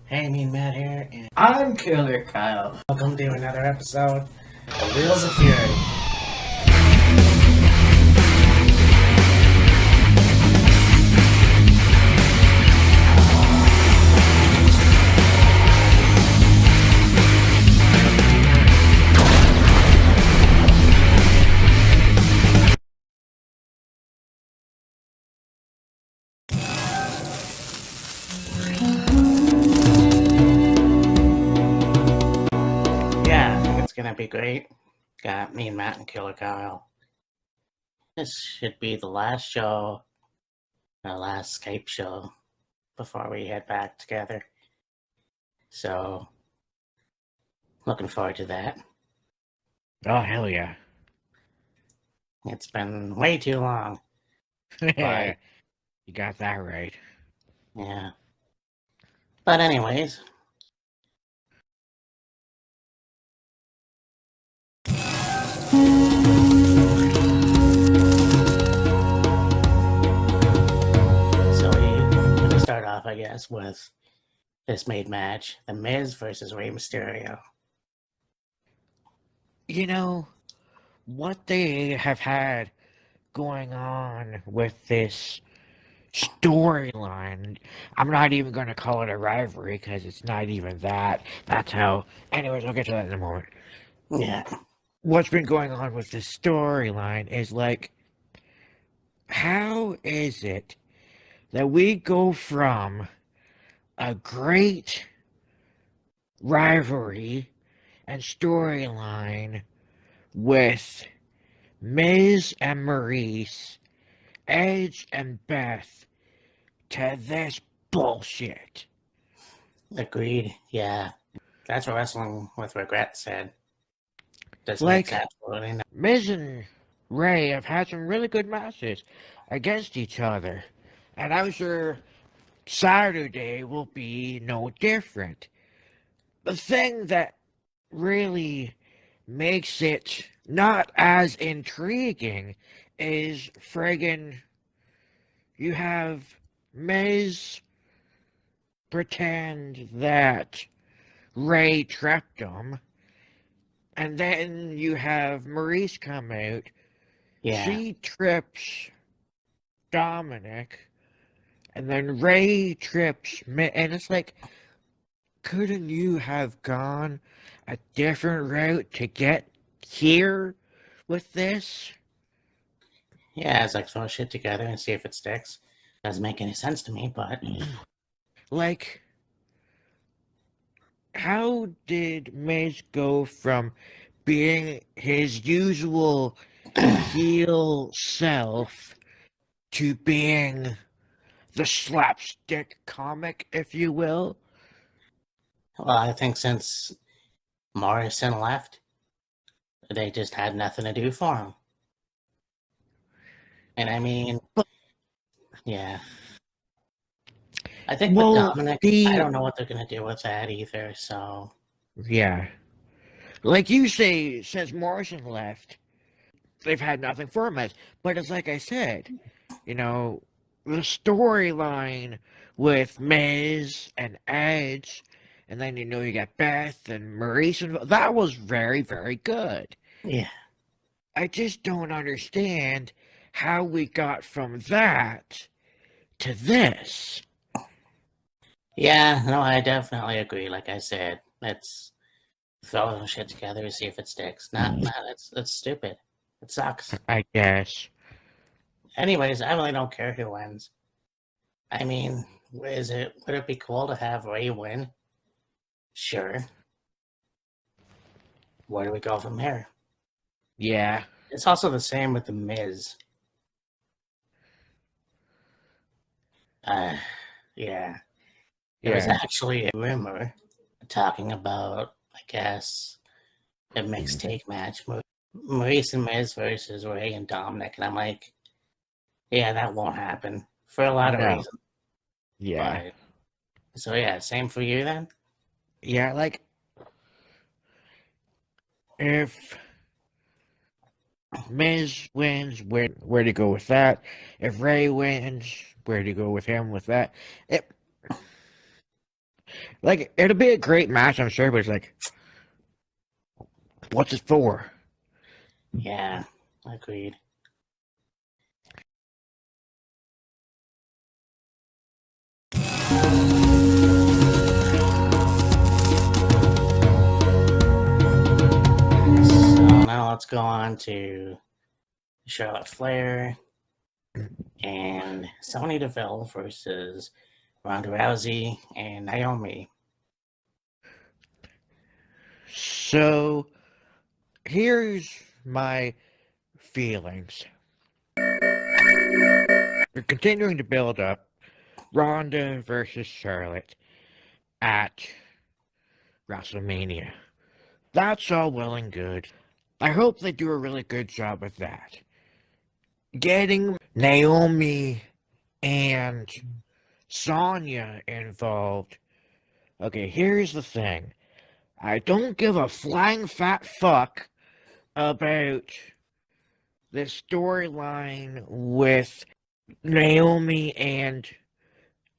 Hey, me and Matt here, and I'm Killer Kyle. Welcome to another episode of Wheels of Fury. Yeah, I think it's gonna be great. Got me and Matt and Killer Kyle. This should be the last show, our last Skype show before we head back together. So, looking forward to that. Oh, hell yeah. It's been way too long, but You got that right. yeah. But anyways, so we're gonna start off, I guess, with this main match: The Miz versus Rey Mysterio. You know, what they have had going on with this storyline, I'm not even going to call it a rivalry because it's not even that. That's how. Anyways, I'll get to that in a moment. Yeah. What's been going on with this storyline is like, how is it that we go from a great rivalry and storyline with Miz and Maurice, Edge and Beth to this bullshit? Agreed. Yeah. That's what Wrestling with Regret said. This makes Like, absolutely no. Miz and Rey have had some really good matches against each other, and I'm sure Saturday will be no different. The thing that really makes it not as intriguing is friggin' you have Miz pretend that Rey trapped him, and then you have Maurice come out. Yeah. She trips Dominic, and then Rey trips Miz, and it's like, couldn't you have gone a different route to get here with this? Yeah, it's like throw shit together and see if it sticks. Doesn't make any sense to me, but Like, how did Miz go from being his usual heel self to being the slapstick comic, if you will? well, I think since Morrison left, they just had nothing to do for him. And I mean, yeah. I think with Well, Dominic, I don't know what they're gonna do with that either, so yeah. Like you say, since Morrison left, they've had nothing for him as. But it's like I said, you know, the storyline with Miz and Edge, and then you got Beth and Maurice, and that was very, very good. yeah. I just don't understand how we got from that to this. Yeah, no, I definitely agree. Like I said, let's throw shit together and see if it sticks. That's stupid. It sucks. I guess. Anyways, I really don't care who wins. I mean, would it be cool to have Rey win? Sure. Where do we go from here? Yeah. It's also the same with The Miz. Yeah. There was actually a rumor talking about, I guess, a mixed take match. Maurice and Miz versus Rey and Dominic. And I'm like, yeah, that won't happen for a lot of reasons. Yeah. But, so yeah, same for you then? Yeah, like, if Miz wins, where to go with that? If Rey wins, where to go with him with that? Like, it'll be a great match, I'm sure, but it's like, what's it for? Yeah, agreed. So now let's go on to Charlotte Flair and Sonya Deville versus Ronda Rousey and Naomi. So, here's my feelings. They're continuing to build up Ronda versus Charlotte at WrestleMania. That's all well and good. I hope they do a really good job with that. Getting Naomi and Sonya involved. Okay, here's the thing. I don't give a flying fat fuck about the storyline with Naomi and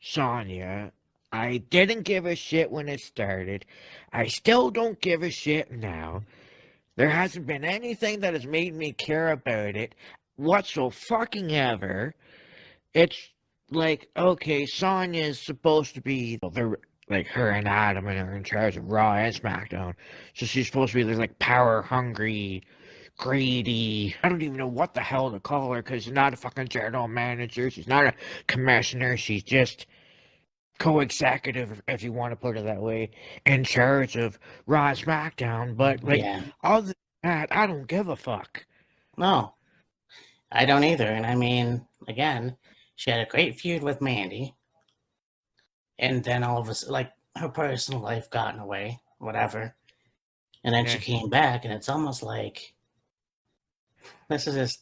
Sonya. I didn't give a shit when it started. I still don't give a shit now. There hasn't been anything that has made me care about it whatsoever fucking ever. It's like, okay, Sonya's supposed to be the like her and Adam and are in charge of Raw and SmackDown. So she's supposed to be this like power hungry, greedy. I don't even know what the hell to call her because she's not a fucking general manager. She's not a commissioner. She's just co-executive, if you want to put it that way, in charge of Raw and SmackDown. But like, Yeah, other than that, I don't give a fuck. no, I don't either. And I mean, again, she had a great feud with Mandy, and then all of a sudden, like, her personal life got in the way, whatever. And then she Yeah, came back, and it's almost like this is just,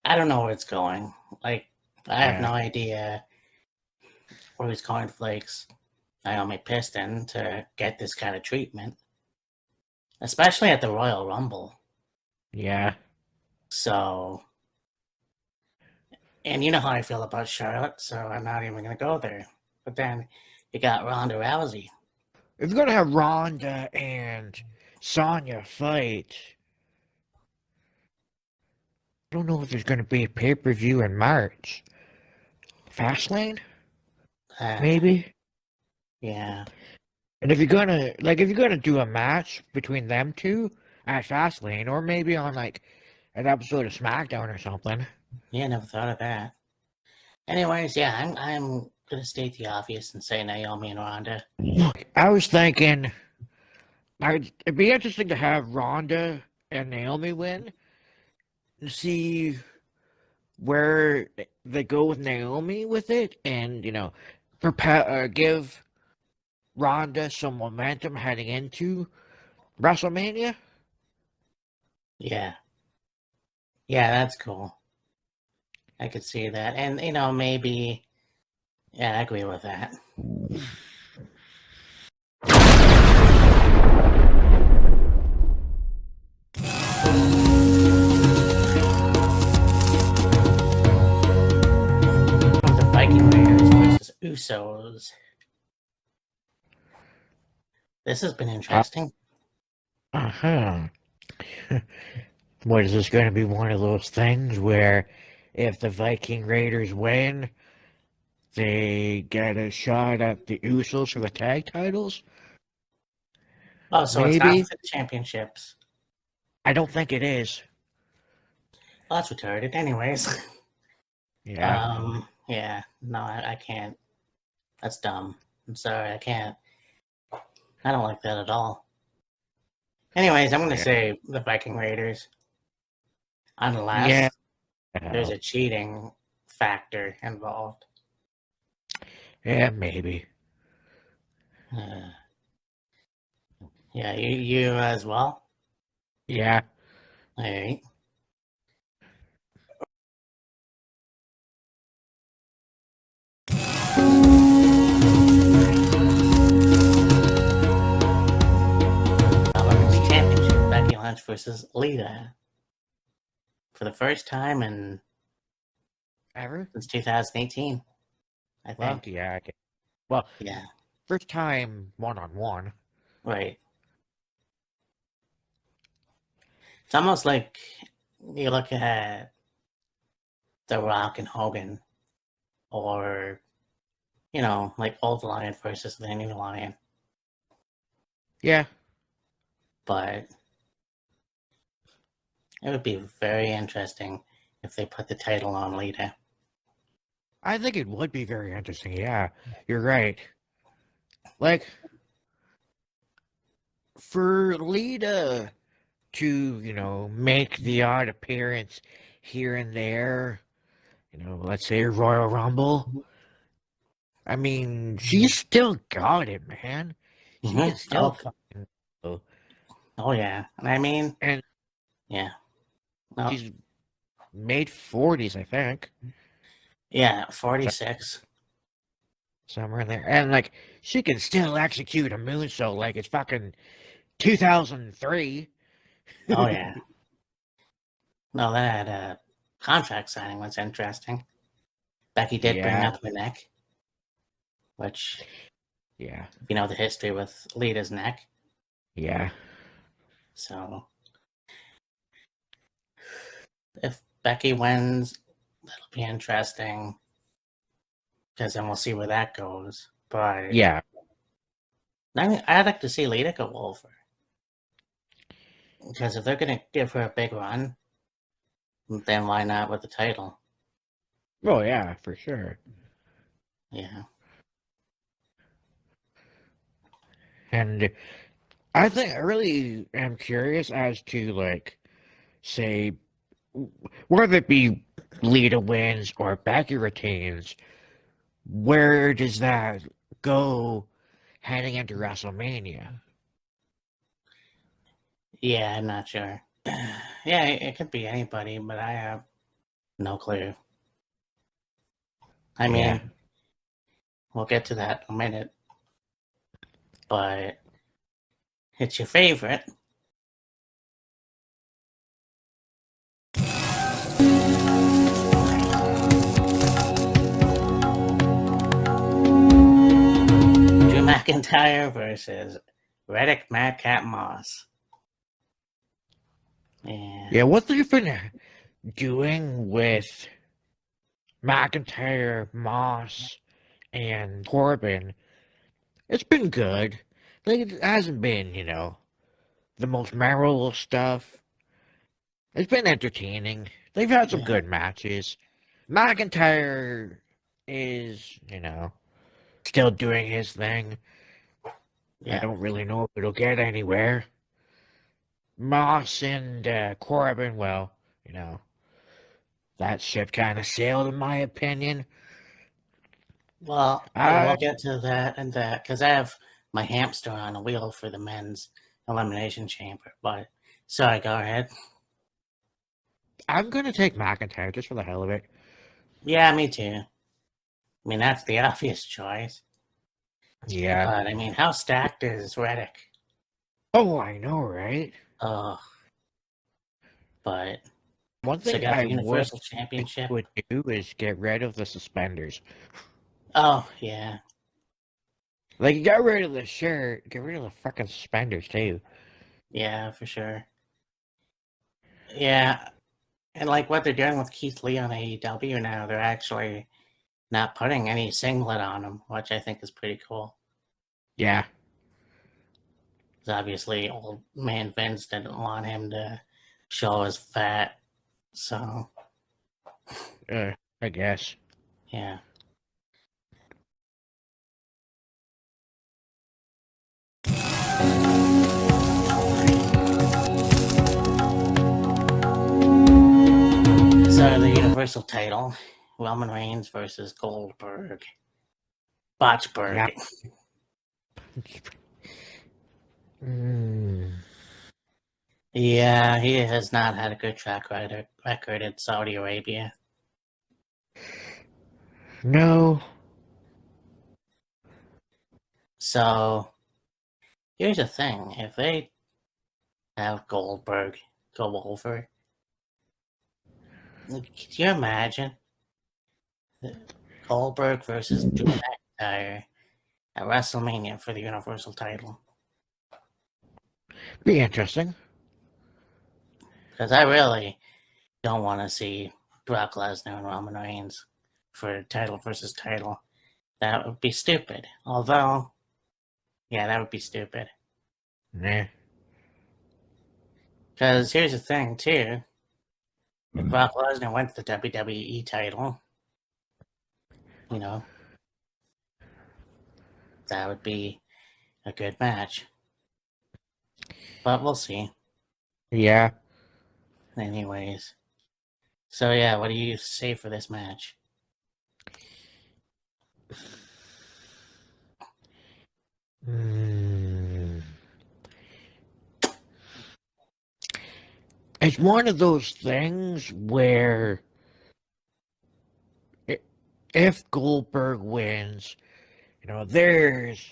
I don't know where it's going. Like, I have yeah. no idea where he's cornflakes Naomi Piston to get this kind of treatment, especially at the Royal Rumble. Yeah. So, and you know how I feel about Charlotte, so I'm not even going to go there. But then you got Ronda Rousey. If you're gonna have Ronda and Sonya fight, I don't know if there's gonna be a pay-per-view in March. Fastlane, Uh, maybe. yeah. And if you're gonna do a match between them two at Fastlane, or maybe on like an episode of SmackDown or something. Yeah, never thought of that. Anyways, yeah, I'm gonna state the obvious and say Naomi and Ronda. I was thinking, it'd be interesting to have Ronda and Naomi win and see where they go with Naomi with it, and give Ronda some momentum heading into WrestleMania. Yeah, yeah, that's cool. I could see that, and maybe, yeah, I agree with that. The Viking Raiders versus Usos. This has been Uh interesting. huh. What is this going to be one of those things where if the Viking Raiders win, they get a shot at the Usos for the tag titles? Oh, so it's not Maybe. for the championships. I don't think it is. Well, that's retarded. Anyways, Yeah. yeah, no, I can't. That's dumb. I'm sorry, I can't. I don't like that at all. Anyways, I'm gonna Yeah. say the Viking Raiders, Yeah. unless there's a cheating factor involved. Yeah, maybe. Uh, yeah, you as well. Yeah. All right. Women's Championship: Becky Lynch versus Lita for the first time in Ever? since 2018, I Well, think. yeah. Okay. Well, Yeah. First time one-on-one. Right. It's almost like you look at The Rock and Hogan, or, like Old Lion versus the New Lion. Yeah. But it would be very interesting if they put the title on Lita. I think it would be very interesting. Yeah, you're right. Like, for Lita to, make the odd appearance here and there, let's say Royal Rumble. I mean, she's still got it, man. She can still Oh, fucking go. oh yeah. And I mean, And yeah. No, she's made 40s, I think. yeah, So, 46. somewhere in there. And, like, she can still execute a moonsault like it's fucking 2003. Oh yeah. No, that contract signing was interesting. Becky did bring Yeah. up the neck, which, Yeah. you know, the history with Lita's neck. Yeah. So if Becky wins, that'll be interesting, because then we'll see where that goes. But Yeah. I'd like to see Lita go over, because if they're going to give her a big run, then why not with the title? Oh, yeah, for sure. Yeah. And I really am curious as to, like, say, whether it be Lita wins or Becky retains, where does that go heading into WrestleMania? Yeah, I'm not sure. Yeah, it could be anybody, but I have no clue. I Yeah. mean, we'll get to that in a minute, but it's your favorite. Drew McIntyre versus Reddick Madcap Moss. Yeah. Yeah, what they've been doing with McIntyre, Moss, and Corbin, it's been good. Like, it hasn't been, the most memorable stuff. It's been entertaining. They've had some Yeah. good matches. McIntyre is, still doing his thing. I Yeah. don't really know if it'll get anywhere. Moss and Corbin, well, that ship kind of sailed, in my opinion. Well, I we'll get to that and that, because I have my hamster on a wheel for the men's elimination chamber. But sorry, go ahead. I'm gonna take McIntyre just for the hell of it. Yeah, me too. I mean, that's the obvious choice. Yeah. But I mean, how stacked is Reddick? Oh, I know, right? Oh, but One still thing got I the would Universal think Championship. would do is get rid of the suspenders. Oh, yeah. Like, you got rid of the shirt, get rid of the fucking suspenders too. Yeah, for sure. Yeah, and like what they're doing with Keith Lee on AEW now, they're actually not putting any singlet on him, which I think is pretty cool. Yeah. Because obviously, old man Vince didn't want him to show his fat. So, I guess. yeah. So, the Universal title, Roman Reigns versus Goldberg. Yeah. Botchberg. Mm, Yeah, he has not had a good track record in Saudi Arabia. no. So, here's the thing. If they have Goldberg go over, could you imagine Goldberg versus Drew McIntyre at WrestleMania for the Universal title. Be interesting. Because I really don't want to see Brock Lesnar and Roman Reigns for title versus title. That would be stupid. Although, yeah, that would be stupid. Nah. Because here's the thing, too. If Brock Lesnar went to the WWE title, you know, that would be a good match. But we'll see. Yeah. Anyways. So, yeah, what do you say for this match? It's one of those things where if Goldberg wins, there's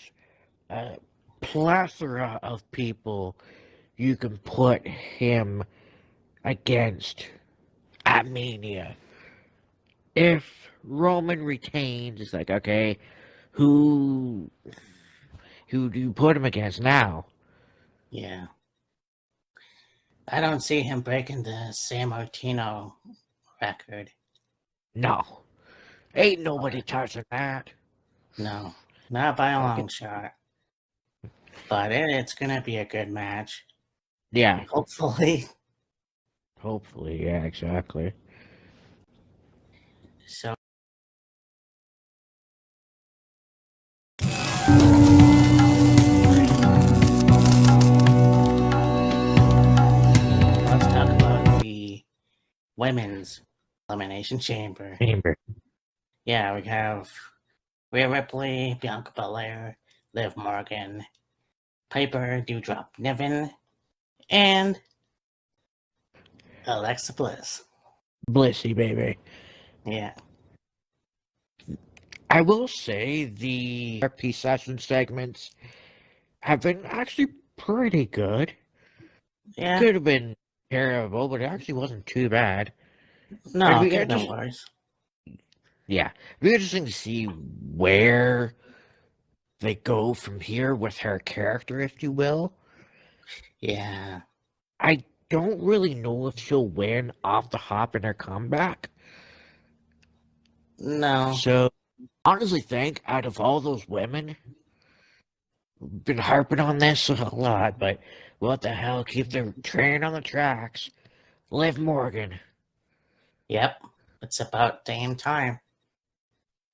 a plethora of people you can put him against at Mania. If Roman retains, it's like, okay, who do you put him against now? Yeah. I don't see him breaking the San Martino record. No. Ain't nobody touching that. No, not by a Okay. long shot. But it's going to be a good match. Yeah. Hopefully. Hopefully, yeah, exactly. So, let's talk about the women's Elimination Chamber. Chamber. Yeah, we have Rhea Ripley, Bianca Belair, Liv Morgan, Piper, Doudrop Niven, and Alexa Bliss. Blissy, baby. Yeah. I will say the RP session segments have been actually pretty good. Yeah. Could have been terrible, but it actually wasn't too bad. No, It'd it be could have been interesting. worse. Yeah, it'd be interesting to see where they go from here with her character, if you will. Yeah. I don't really know if she'll win off the hop in her comeback. No. So, honestly, think out of all those women, been harping on this a lot, but what the hell? Keep the train on the tracks. Liv Morgan. Yep. It's about damn time.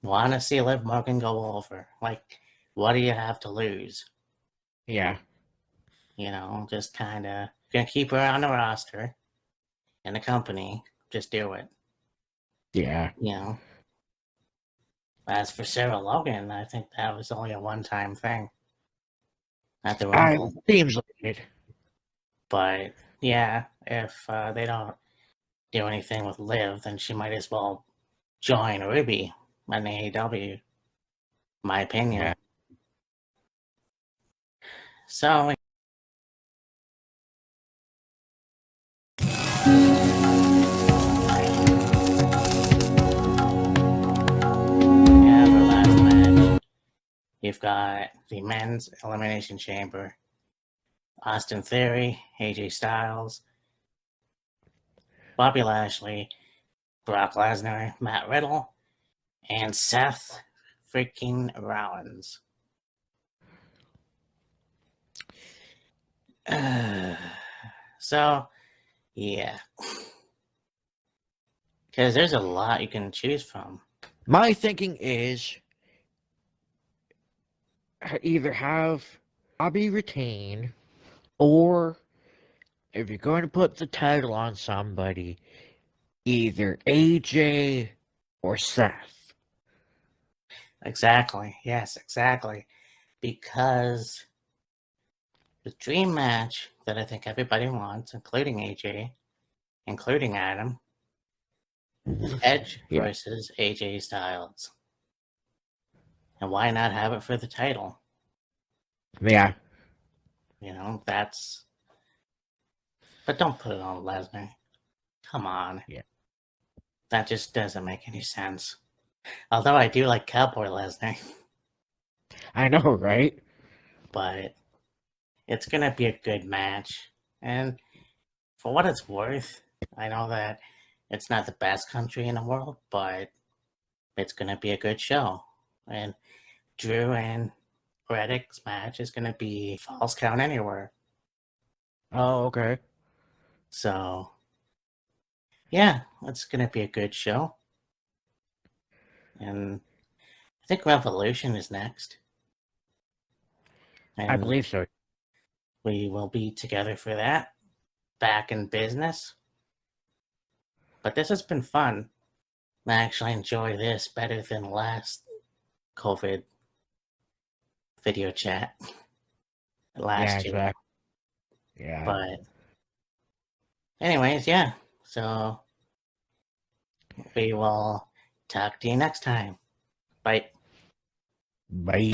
Want to see Liv Morgan go over. Like, what do you have to lose? Yeah. Just kind of gonna keep her on the roster in the company. Just do it. Yeah. As for Sarah Logan, I think that was only a one-time thing at the I Rumble. seems like it. But yeah, if they don't do anything with Liv, then she might as well join Ruby on AEW. My opinion. Yeah. So yeah, for last match, you've got the men's Elimination Chamber. Austin Theory, AJ Styles, Bobby Lashley, Brock Lesnar, Matt Riddle, and Seth freaking Rollins. So, yeah. Because there's a lot you can choose from. My thinking is either have Bobby retain, or if you're going to put the title on somebody, either AJ or Seth. Exactly. Yes, exactly. Because the dream match that I think everybody wants, including AJ, including Adam, Edge Yeah. versus AJ Styles. And why not have it for the title? Yeah. That's. But don't put it on Lesnar. Come on. Yeah. That just doesn't make any sense. Although I do like Cowboy Lesnar. I know, right? but it's going to be a good match. And for what it's worth, I know that it's not the best country in the world, but it's going to be a good show. And Drew and Reddick's match is going to be Falls Count Anywhere. Oh, okay. So, yeah, it's going to be a good show. And I think Revolution is next. I And believe so. we will be together for that. Back in business. But this has been fun. I actually enjoy this better than last COVID video chat Yeah, last year. exactly. Yeah. But, anyways, yeah. So, we will talk to you next time. Bye. Bye.